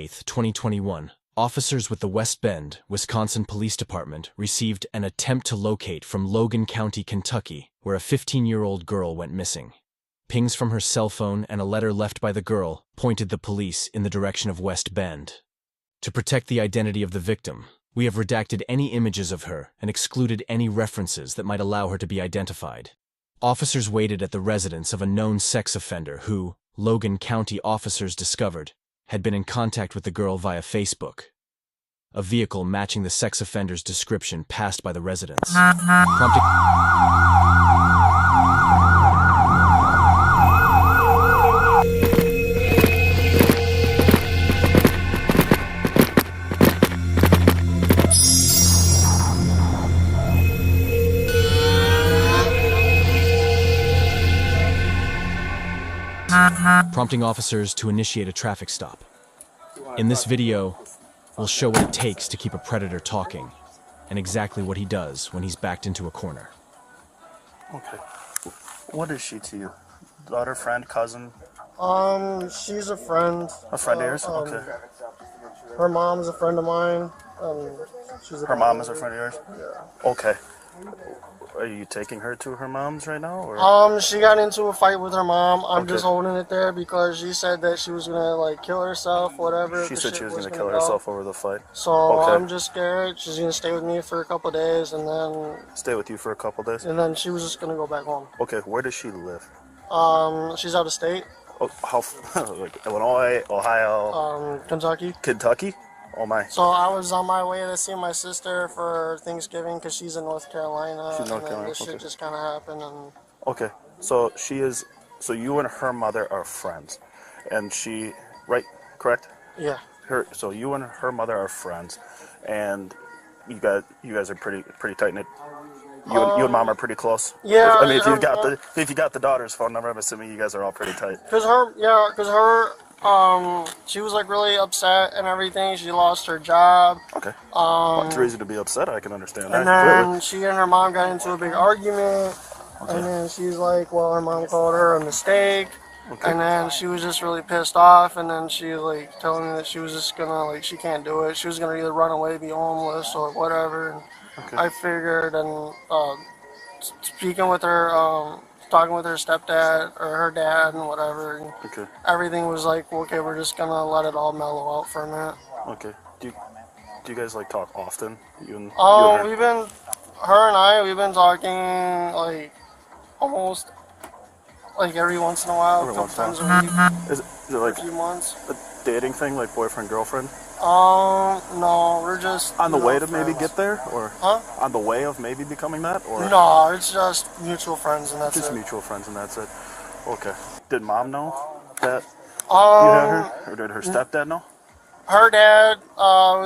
8th, 2021, officers with the West Bend, Wisconsin Police Department received an attempt to locate from Logan County, Kentucky, where a 15-year-old girl went missing. Pings from her cell phone and a letter left by the girl pointed the police in the direction of West Bend. To protect the identity of the victim, we have redacted any images of her and excluded any references that might allow her to be identified. Officers waited at the residence of a known sex offender who, Logan County officers discovered, had been in contact with the girl via Facebook. A vehicle matching the sex offender's description passed by the residence, prompting officers to initiate a traffic stop. In this video, we'll show what it takes to keep a predator talking, and exactly what he does when he's backed into a corner. Okay. What is she to you? Daughter, friend, cousin? She's a friend. A friend of yours? Okay. Her mom's a friend of mine. Her mom is a friend of yours? Yeah. Okay. Are you taking her to her mom's right now? Or? She got into a fight with her mom. I'm just holding it there because she said that she was gonna like kill herself, whatever. She said she was gonna kill herself over the fight. So I'm just scared. She's gonna stay with me for a couple of days and then stay with you for a couple of days? And then she was just gonna go back home. Okay, where does she live? She's out of state. Oh, how like Illinois, Ohio? Kentucky. Kentucky? Oh my. So I was on my way to see my sister for Thanksgiving because she's in North Carolina. She's in North Carolina. This shit just kind of happened and. Okay, so she is. So you and her mother are friends, and she, right? Correct? Yeah. So you and her mother are friends, and you guys are pretty tight knit. You and mom are pretty close. Yeah. I mean, if you got the daughter's phone number, I'm assuming you guys are all pretty tight. Cause her, she was like really upset and everything. She lost her job. Okay. What's the reason to be upset? I can understand that. And then she and her mom got into a big argument. Okay. And then she's like, well, her mom called her a mistake. Okay. And then she was just really pissed off. And then she like telling me that she was just gonna like she can't do it. She was gonna either run away, be homeless, or whatever. And okay. I figured and speaking with her. Talking with her stepdad or her dad and whatever. And okay. everything was like, okay, we're just gonna let it all mellow out for a minute. Okay. Do you guys like talk often? We've been talking like almost like every once in a while, a couple times a week. Is it like a few months? A dating thing, like boyfriend, girlfriend? No, we're just on the way to friends. maybe get there, or on the way of maybe becoming that, or no, it's just mutual friends and that's just it. Mutual friends and that's it. Okay. Did mom know that you had her, or did her stepdad know? Her dad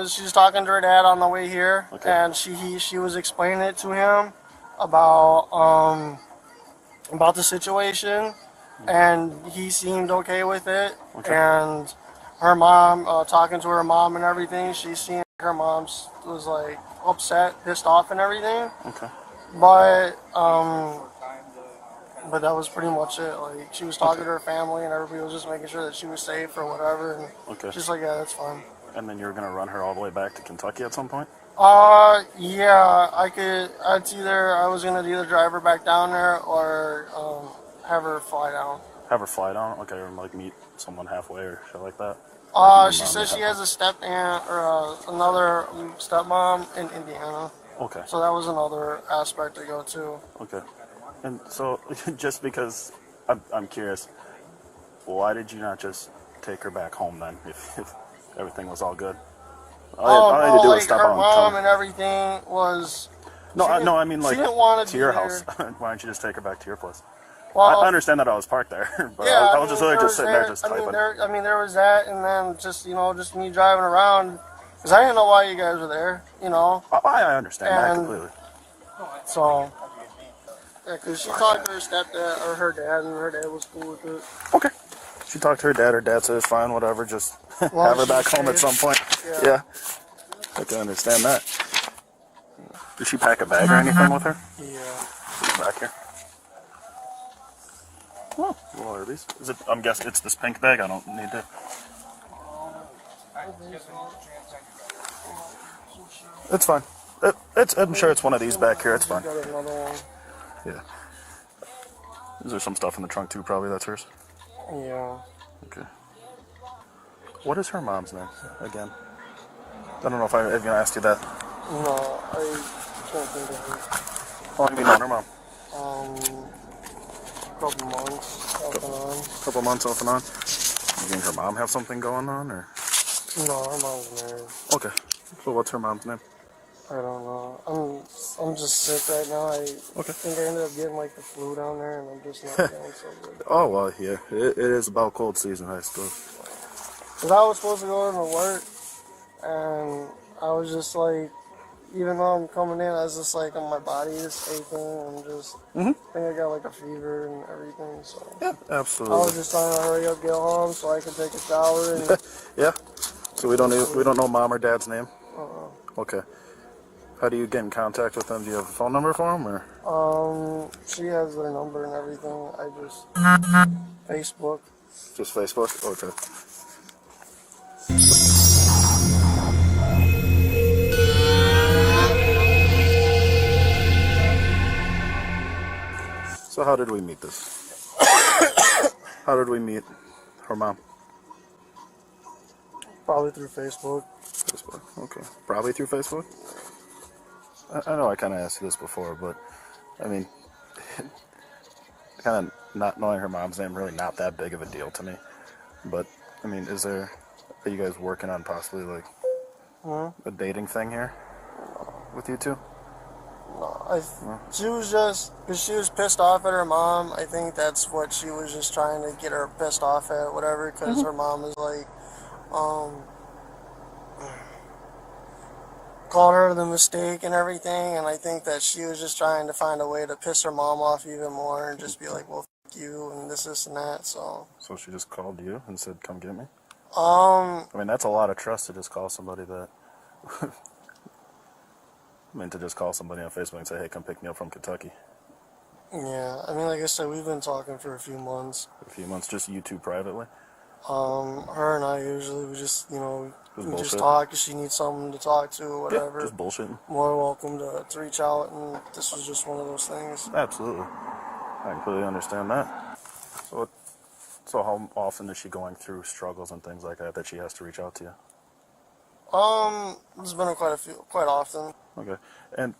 she was talking to her dad on the way here, okay. And she was explaining it to him about the situation, and he seemed okay with it, okay. And her mom, talking to her mom and everything, she seemed like her mom was like upset, pissed off and everything. Okay. But that was pretty much it. Like she was talking to her family and everybody was just making sure that she was safe or whatever. And okay. She's like, yeah, that's fine. And then you're gonna run her all the way back to Kentucky at some point? Yeah, I was gonna either drive her back down there or have her fly down. Have her fly down? Okay, or like meet someone halfway or shit like that? She says she has a step aunt or another stepmom in Indiana. Okay. So that was another aspect to go to. Okay. And so, just because I'm curious, why did you not just take her back home then, if everything was all good? All I had to do was stop her on mom and everything was. No, I mean like she didn't want to your house. Why don't you just take her back to your place? Well, I understand that I was parked there, but yeah, I was just really just sitting there just typing. There was that, and then just just me driving around, because I didn't know why you guys were there, I understand that completely. So, yeah, because she talked to her stepdad or her dad, and her dad was cool with it. Okay. She talked to her dad said it's fine, whatever, just have her back home at some point. Yeah. I can understand that. Did she pack a bag or anything with her? Yeah. She's back here. Oh, what are these? I'm guessing it's this pink bag. I don't need to. It's fine. I'm sure it's one of these back here. It's fine. Got another one. Yeah. Is there some stuff in the trunk too? Probably that's hers. Yeah. Okay. What is her mom's name again? I don't know if I even asked you that. No, I can't think of it. How long have you known her mom? Couple months off and on. Couple months off and on. You think her mom have something going on, or? No, her mom's married. Okay. So what's her mom's name? I don't know. I'm just sick right now. I think I ended up getting like the flu down there, and I'm just not feeling so good. Oh well, yeah. It is about cold season, I suppose. Cause I was supposed to go into work, and I was just like, even though I'm coming in, I was just like, my body is aching, and just I think I got like a fever and everything. So Yeah, I absolutely. was just trying to hurry up, get home, so I could take a shower. And Yeah. So we don't know mom or dad's name. Okay. How do you get in contact with them? Do you have a phone number for them, or? She has their number and everything. I just Facebook. Just Facebook? Okay. So how did we meet this? How did we meet her mom? Probably through Facebook. Facebook. Okay. Probably through Facebook? I know I kind of asked you this before, but I mean, kind of not knowing her mom's name really not that big of a deal to me. But I mean, are you guys working on possibly like a dating thing here with you two? She was just, because she was pissed off at her mom. I think that's what she was just trying to get her pissed off at, whatever, because her mom is like, called her the mistake and everything, and I think that she was just trying to find a way to piss her mom off even more and just be like, well, f*** you, and this and that, so. So she just called you and said, come get me? I mean, that's a lot of trust to just call somebody that... to just call somebody on Facebook and say, hey, come pick me up from Kentucky. Yeah, I mean, like I said, we've been talking for a few months. Just you two privately? Her and I usually, we just, we just bullshit? talk if she needs someone to talk to or whatever. Yeah, just bullshitting. More welcome to reach out, and this was just one of those things. Absolutely. I completely understand that. So how often is she going through struggles and things like that she has to reach out to you? There's been quite often. Okay. And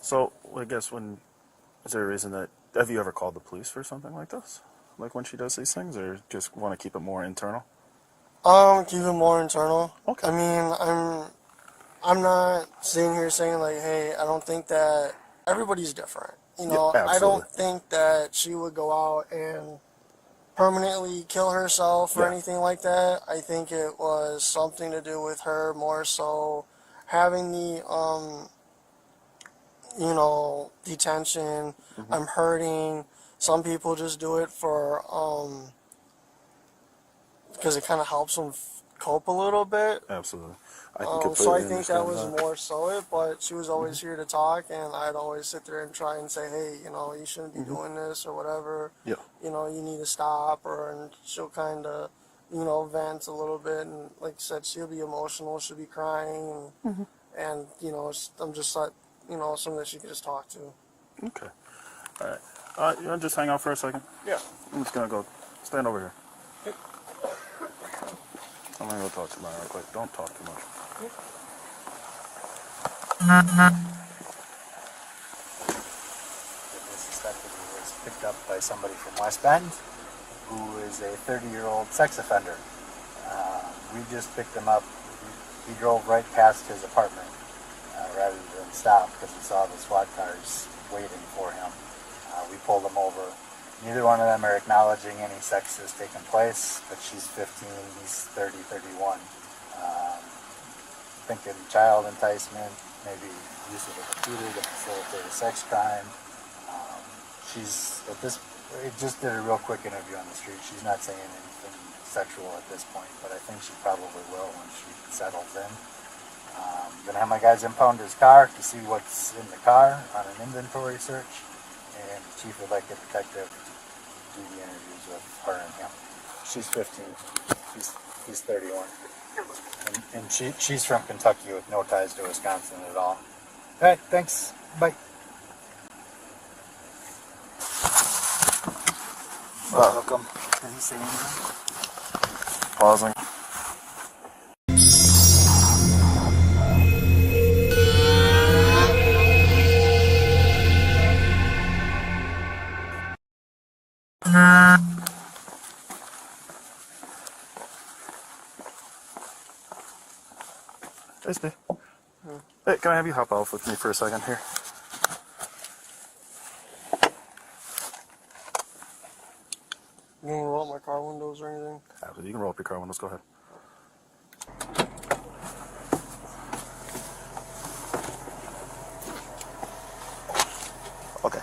so I guess is there a reason have you ever called the police for something like this? Like when she does these things, or just want to keep it more internal? Keep it more internal. Okay. I mean, I'm not sitting here saying like, hey, I don't think that everybody's different. Yeah, I don't think that she would go out and permanently kill herself or anything like that. I think it was something to do with her more so having the detention. I'm hurting. Some people just do it for because it kind of helps them cope a little bit. Absolutely. So I think that was more so it, but she was always here to talk, and I'd always sit there and try and say, hey, you shouldn't be doing this or whatever. Yeah. You need to stop, and she'll kind of, vent a little bit, and like I said, she'll be emotional, she'll be crying, and I'm just like, someone that she can just talk to. Okay. All right. You want to just hang out for a second? Yeah. I'm just going to go stand over here. I'm going to go talk to Maya real quick. Don't talk too much. The suspected was picked up by somebody from West Bend who is a 30-year-old sex offender. We just picked him up. He drove right past his apartment rather than stop because he saw the SWAT cars waiting for him. We pulled him over. Neither one of them are acknowledging any sex has taken place, but she's 15, he's 30, 31. Thinking child enticement, maybe use of a computer to facilitate a sex crime. She's, it just did a real quick interview on the street. She's not saying anything sexual at this point, but I think she probably will when she settles in. I'm going to have my guys impound his car to see what's in the car on an inventory search, and the chief would like the detective do the interviews with her and him. She's 15. He's 31. And she's from Kentucky with no ties to Wisconsin at all. All right, thanks. Bye. Welcome. Did he say anything? Pausing. Hey, Steve. Hey, can I have you hop off with me for a second here? You want to roll up my car windows or anything? Absolutely. You can roll up your car windows. Go ahead. Okay.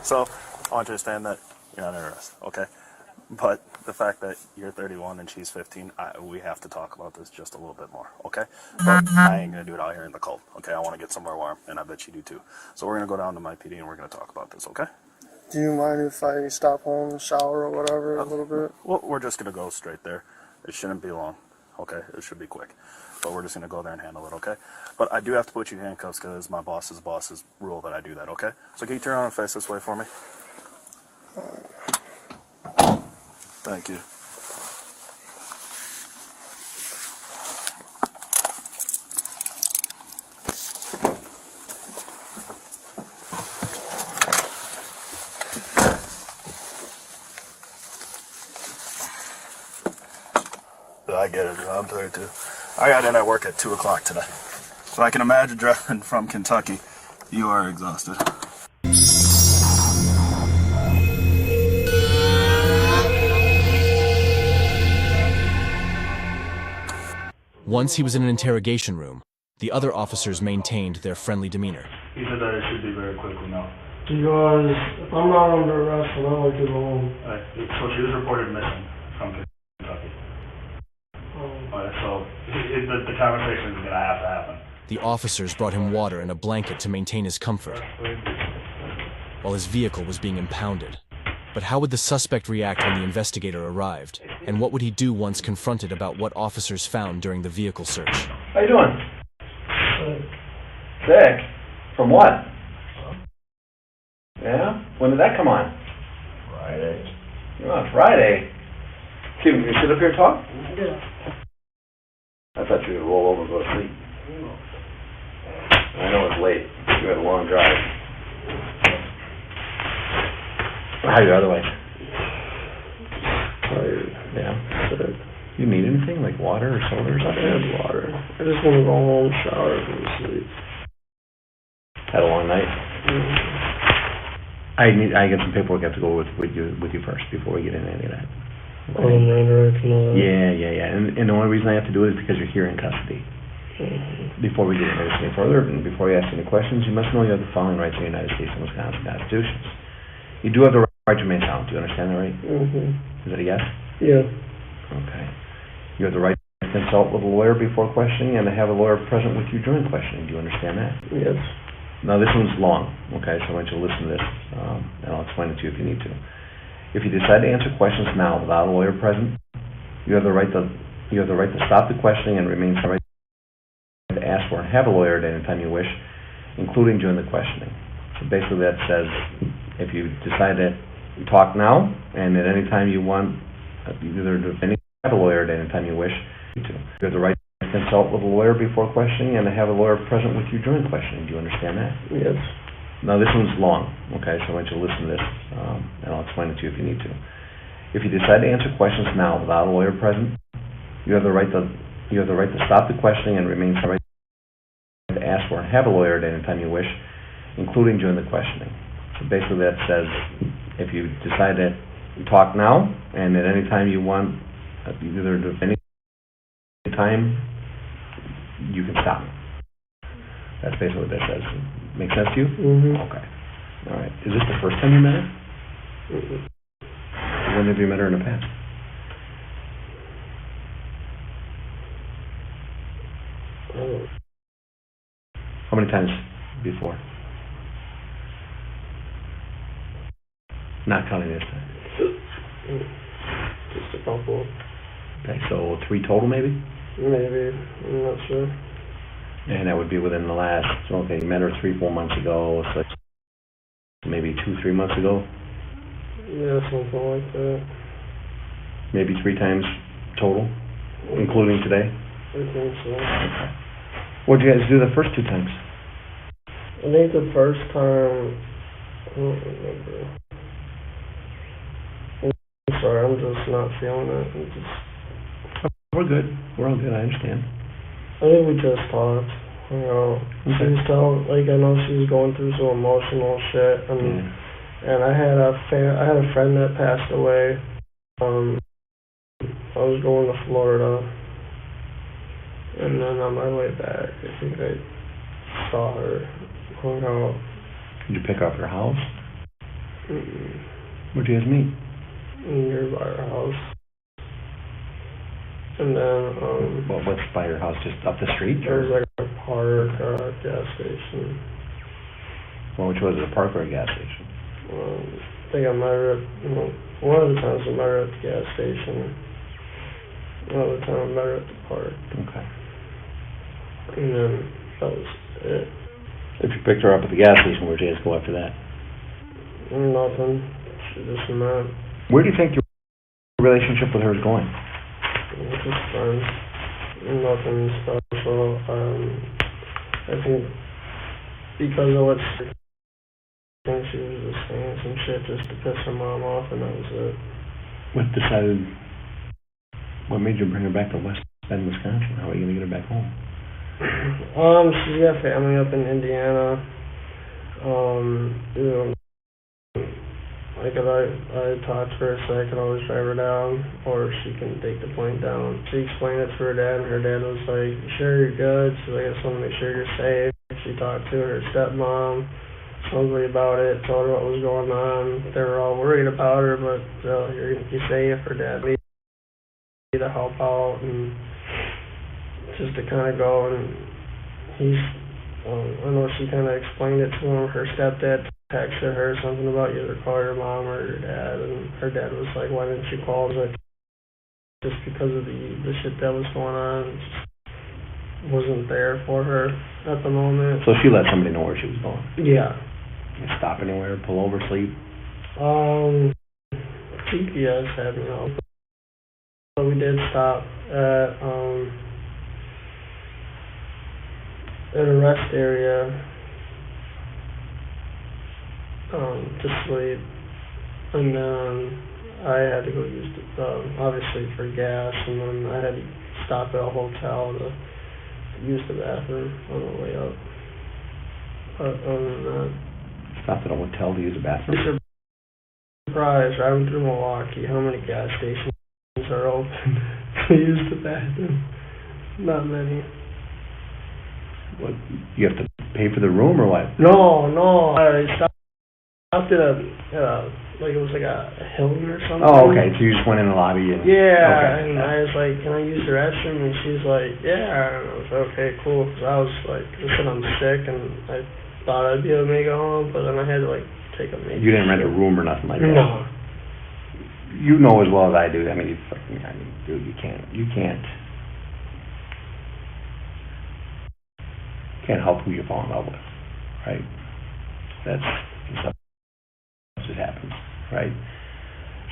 So, I want you to understand that you're not interested, okay? But the fact that you're 31 and she's 15, we have to talk about this just a little bit more, okay? But I ain't going to do it out here in the cold, okay? I want to get somewhere warm, and I bet you do too. So we're going to go down to my PD and we're going to talk about this, okay? Do you mind if I stop home, shower or whatever a little bit? Well, we're just going to go straight there. It shouldn't be long, okay? It should be quick. But we're just going to go there and handle it, okay? But I do have to put you in handcuffs because it's my boss's rule that I do that, okay? So can you turn around and face this way for me? Thank you. I get it. I'm tired too. I got in at work at 2 o'clock today. So I can imagine driving from Kentucky. You are exhausted. Once he was in an interrogation room, the other officers maintained their friendly demeanor. He said that it should be very quickly now. Because if I'm not under arrest, then I like to go home. So she was reported missing from Kentucky. So the conversation is going to have to happen. The officers brought him water and a blanket to maintain his comfort, while his vehicle was being impounded. But how would the suspect react when the investigator arrived? And what would he do once confronted about what officers found during the vehicle search? How you doing? Sick? From what? Yeah? When did that come on? Friday. Oh, Friday. Can you sit up here and talk? Yeah. I thought you would roll over and go to sleep. I know it's late. You had a long drive. How are you otherwise? Tired. Yeah. Sick. You need anything, like water or soda or I something? had water. I just want to go home, shower, and go to sleep. Had a long night? Mm-hmm. I get some paperwork I have to go with you first before we get into any of that. Oh, Yeah. And the only reason I have to do it is because you're here in custody. Mm-hmm. Before we get into this any further, and before you ask any questions, you must know you have the following rights of the United States and Wisconsin constitutions. You do have the right to remain silent. Do you understand that, right? Mm-hmm. Is that a yes? Yeah. Okay. You have the right to consult with a lawyer before questioning and to have a lawyer present with you during questioning. Do you understand that? Yes. Now, this one's long, okay, so I want you to listen to this, and I'll explain it to you if you need to. If you decide to answer questions now without a lawyer present, you have the right to stop the questioning and remain silent. To ask for and have a lawyer at any time you wish, including during the questioning. So basically that says if you decide to talk now and at any time you want, have a lawyer at any time you wish, you have the right to consult with a lawyer before questioning and to have a lawyer present with you during questioning. Do you understand that? Yes. Now this one's long, okay, so I want you to listen to this, and I'll explain it to you if you need to. If you decide to answer questions now without a lawyer present, you have the right to stop the questioning and remain silent. To ask for and have a lawyer at any time you wish, including during the questioning. So basically that says if you decide to talk now and at any time you want, either at any time you can stop. That's basically what that says. Make sense to you? Mm-hmm. Okay. All right. Is this the first time you met her? Mm-hmm. When have you met her in the past? Oh. How many times before? Not counting this time. Just a couple. Okay, so 3 total maybe? Maybe. I'm not sure. And that would be within the last, okay, you met her 3-4 months ago, so it's maybe 2-3 months ago? Yeah, something like that. Maybe 3 times total, including today? I think so. Okay. What'd you guys do the first 2 times? I think the first time, I don't remember. I'm sorry, I'm just not feeling it. We're good. We're all good, I understand. I think we just talked. You know, Okay. she was telling, like, I know she was going through some emotional shit, and Yeah. and I had a friend that passed away. I was going to Florida, and then on my way back, I think I saw her, hung out. Did you pick her up at her house? Mm, Where'd you guys meet? nearby her house. And then, What's by your house, just up the street? there was Or like a park, gas station. which was it, a park or a gas station? I think I met her at, one of the times I met her at the gas station. Another time I met her at the park. Okay. And then that was it. If you picked her up at the gas station, where'd you guys go after that? Nothing. She just met. Where do you think your relationship with her is going? Just friends. Nothing special. I think because of what she thinks, she was just saying some shit just to piss her mom off, and that was it. What made you bring her back to West Bend, Wisconsin? How are you gonna get her back home? She's got family up in Indiana. Like if I talked to her, so I could always drive her down, or she can take the plane down. She explained it to her dad, and her dad was like, "Sure, you're good." She's like, "I just want to make sure you're safe." She talked to her stepmom, supposedly about it, told her what was going on. They were all worried about her, but you're gonna be safe. Her dad needed to help out, and just to kind of go, and he's. I know she kind of explained it to him. Her stepdad texted her something about either call your mom or your dad, and her dad was like, "Why didn't you call?" But just because of the shit that was going on, just wasn't there for her at the moment. So she let somebody know where she was going? Yeah. You stop anywhere, pull over, sleep? GPS had me out. But we did stop at a rest area to sleep, and then I had to go use obviously for gas, and then I had to stop at a hotel to use the bathroom on the way up. But other than that, Stopped at a hotel to use a bathroom? you're surprised driving through Milwaukee how many gas stations are open to use the bathroom. Not many. What, you have to pay for the room or what? No, I stopped at a like it was like a Hilton or something. Oh, okay, so you just went in the lobby and... Yeah, Okay. and I was like, "Can I use the restroom?" And she's like, "Yeah." And I was like, "Okay, cool." Because I was like, I said I'm sick, and I thought I'd be able to make it home, but then I had to like take a major. You didn't rent a room or nothing like that? No. You know as well as I do, dude, you can't help who you fall in love with, right? That's just happens, right?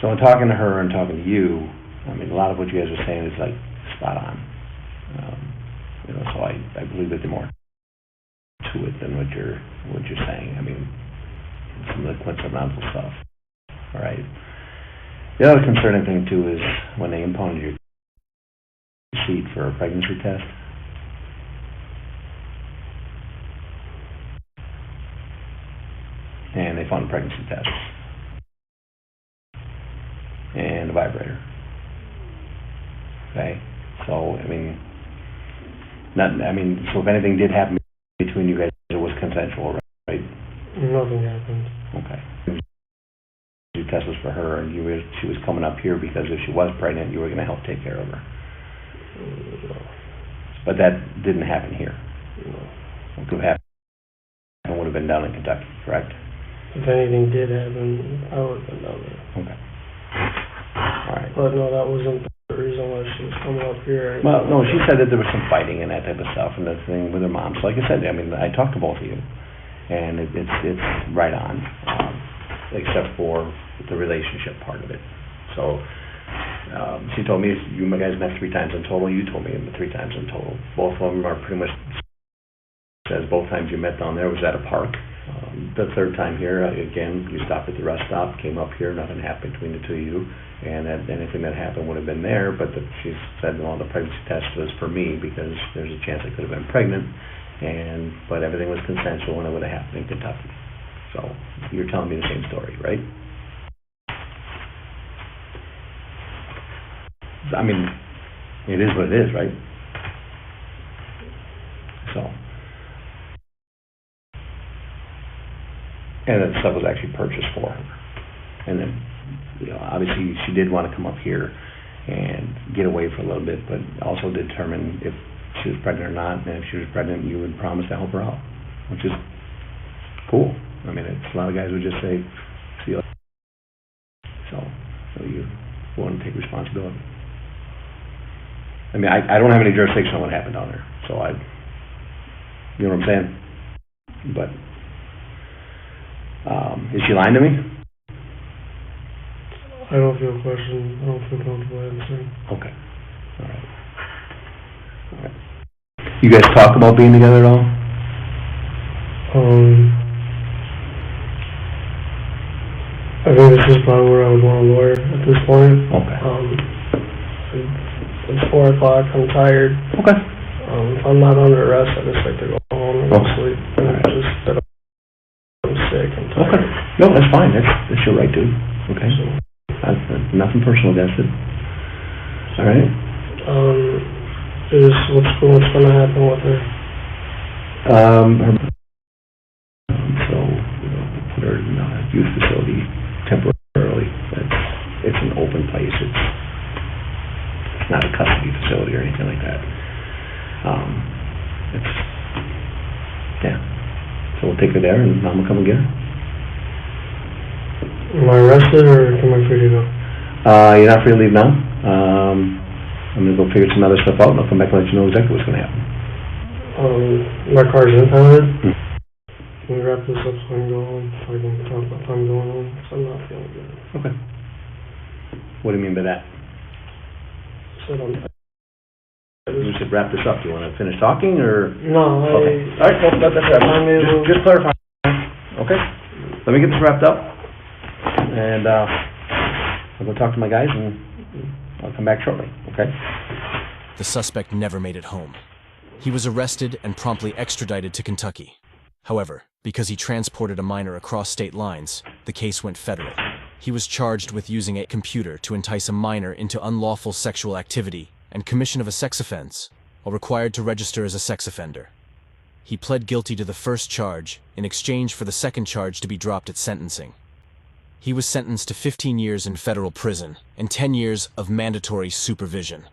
So in talking to her and talking to you, a lot of what you guys are saying is like spot on. So I believe that there's more to it than what you're saying. Some of the coincidental stuff, all right? The other concerning thing too is when they impounded your seat for a pregnancy test. And they found a pregnancy test and a vibrator. Okay, so so if anything did happen between you guys, it was consensual, right? Nothing happened. Okay. The test was for her, and she was coming up here because if she was pregnant, you were going to help take care of her. No. But that didn't happen here. No. What could have happened would have been down in Kentucky, correct? If anything did happen, I would have been down there. Okay. All right. But no, that wasn't the reason why she was coming up here. Well, no, she said that there was some fighting and that type of stuff, and that thing with her mom. So like I said, I mean, I talked to both of you, and it's right on, except for the relationship part of it. So she told me you guys met 3 times in total. You told me you met 3 times in total. Both of them are pretty much says both times you met down there was at a park. The 3rd time here, again, you stopped at the rest stop, came up here, nothing happened between the 2 of you, and that anything that happened would have been there, but she said, well, the pregnancy test was for me because there's a chance I could have been pregnant, but everything was consensual and it would have happened in Kentucky. So you're telling me the same story, right? I mean, it is what it is, right? So. And that stuff was actually purchased for her. And then, obviously she did want to come up here and get away for a little bit, but also determine if she was pregnant or not. And if she was pregnant, you would promise to help her out, which is cool. I mean, it's a lot of guys would just say, see you later. So you want to take responsibility. I mean, I don't have any jurisdiction on what happened down there, so you know what I'm saying? But is she lying to me? I don't feel questioned. I don't feel comfortable answering. Okay. All right. You guys talk about being together at all? I think this is probably where I would want a lawyer at this point. Okay. It's 4 o'clock. I'm tired. Okay. If I'm not under arrest, I just like to go home and go to sleep. And All right. just that I'm sick. I'm tired. Okay. No, that's fine. That's your right to. Okay. So, Nothing personal against it. All right. is what's going to happen with her? So put her in a youth facility temporarily. It's an open place. It's not a custody facility or anything like that. So we'll take her there, and Mom will come and get her. Am I arrested or am I free to go? You're not free to leave now. I'm going to go figure some other stuff out, and I'll come back and let you know exactly what's going to happen. My car's impounded. Can we wrap this up so I can go home? So I can talk about time going home? So I'm not feeling good. Okay. What do you mean by that? So You said wrap this up. Do you want to finish talking, or? No, Okay. All right, well, that's right. Just clarify. Okay. Let me get this wrapped up, and I'll go talk to my guys, and I'll come back shortly, okay? The suspect never made it home. He was arrested and promptly extradited to Kentucky. However, because he transported a minor across state lines, the case went federal. He was charged with using a computer to entice a minor into unlawful sexual activity and commission of a sex offense, while required to register as a sex offender. He pled guilty to the first charge in exchange for the second charge to be dropped at sentencing. He was sentenced to 15 years in federal prison and 10 years of mandatory supervision.